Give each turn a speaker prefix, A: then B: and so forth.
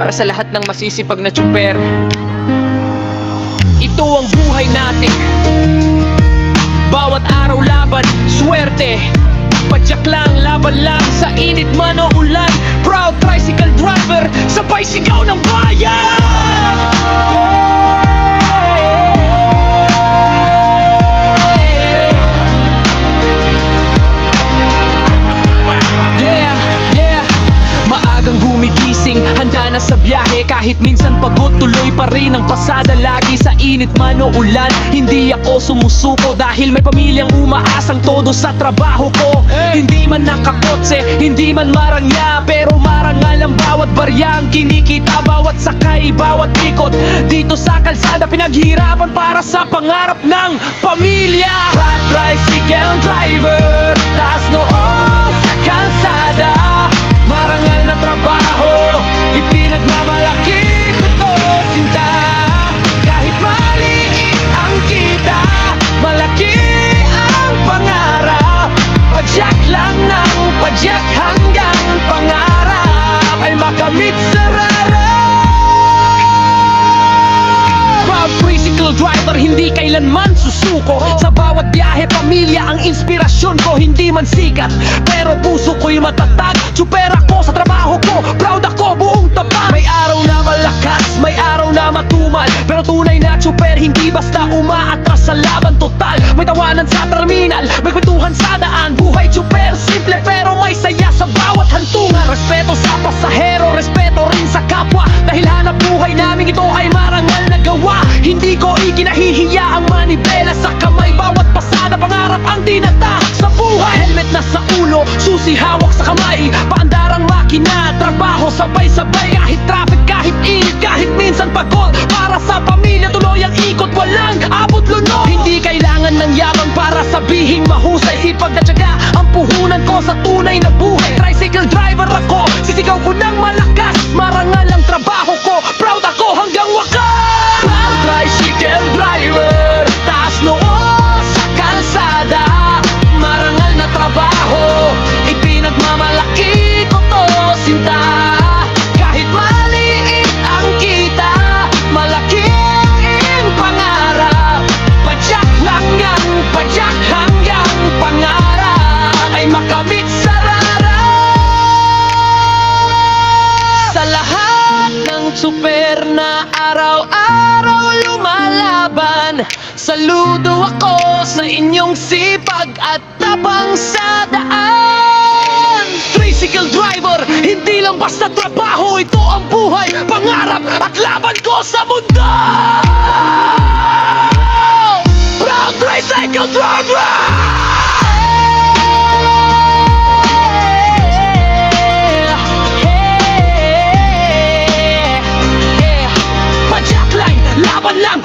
A: para sa lahat ng masisipag na tsuper. Ito ang buhay natin, bawat araw laban, swerte. Padyak lang, laban lang, sa init man o ulan. Proud tricycle driver, sabay sigaw ng bayan. Maagang gumigising, handa na sa biyahe. Kahit minsan pagod, tuloy pa rin ang pasada lagi. Sa init man o ulan, hindi ako sumusuko. Dahil may pamilyang umaasang todo sa trabaho ko. Hindi man nakakotse, hindi man marangya, pero marangal ang bawat baryang kinikita. Bawat sakay, bawat ikot dito sa kalsada, pinaghirapan para sa pangarap ng pamilya. Proud tricycle driver, taas noo sa kalsada. Marangal na trabaho, ipinagmamalaki ko to, sinta. Kahit maliit ang kita, malaki ang pangarap. Padyak lang ng padyak hanggang pangarap ay makamit sa rarap. Proud tricycle driver, hindi kailanman susuko. Sa bawat biyahe, pamilya ang inspirasyon ko. Hindi man sikat, pero puso ko'y matatag. Tsuper ako sa trabaho ko, proud ako buong tapat. May araw na malakas, may araw na matumal, pero tunay na tsuper, hindi basta umaatras sa laban total. May tawanan sa terminal, may kwentuhan sa daan. Buhay tsuper, simple pero may saya sa bawat hantungan. Respeto sa pasahero, respeto rin sa kapwa. Dahil hanap buhay namin ito ay marangal na gawa. Hindi ko ikinahihiya ang manibela sa kamay. Bawat pasada, pangarap ang tinatahak sa buhay. Helmet na sa ulo, susi hawak sa kamay. Paandarang makina, trabaho sabay-sabay. Kahit traffic, kahit init, kahit minsan pagod. Para sa pamilya, tuloy ang ikot, walang abot lunod. Hindi kailangan ng yabang para sabihing mahusay. Sipag at tiyaga ang puhunan ko sa tunay na buhay. Tricycle driver ako, sisigaw ko ng malakas. Marangal ang trabaho ko, proud ako hanggang wakas. Proud tricycle driver, taas noo sa kalsada. Marangal na trabaho, ipinagmamalaki ko to, sinta. Kahit maliit ang kita, malaki ang pangarap. Padyak lang ang padyak hanggang pangarap ay makamit sa rarap. Sa lahat ng tsuper na araw-araw lumalaban, saludo ako sa inyong sipag at tapang sa daan. Tricycle driver, hindi lang basta trabaho, ito ang buhay, pangarap at laban ko sa mundo. Proud tricycle driver! Padyak lang, laban lang,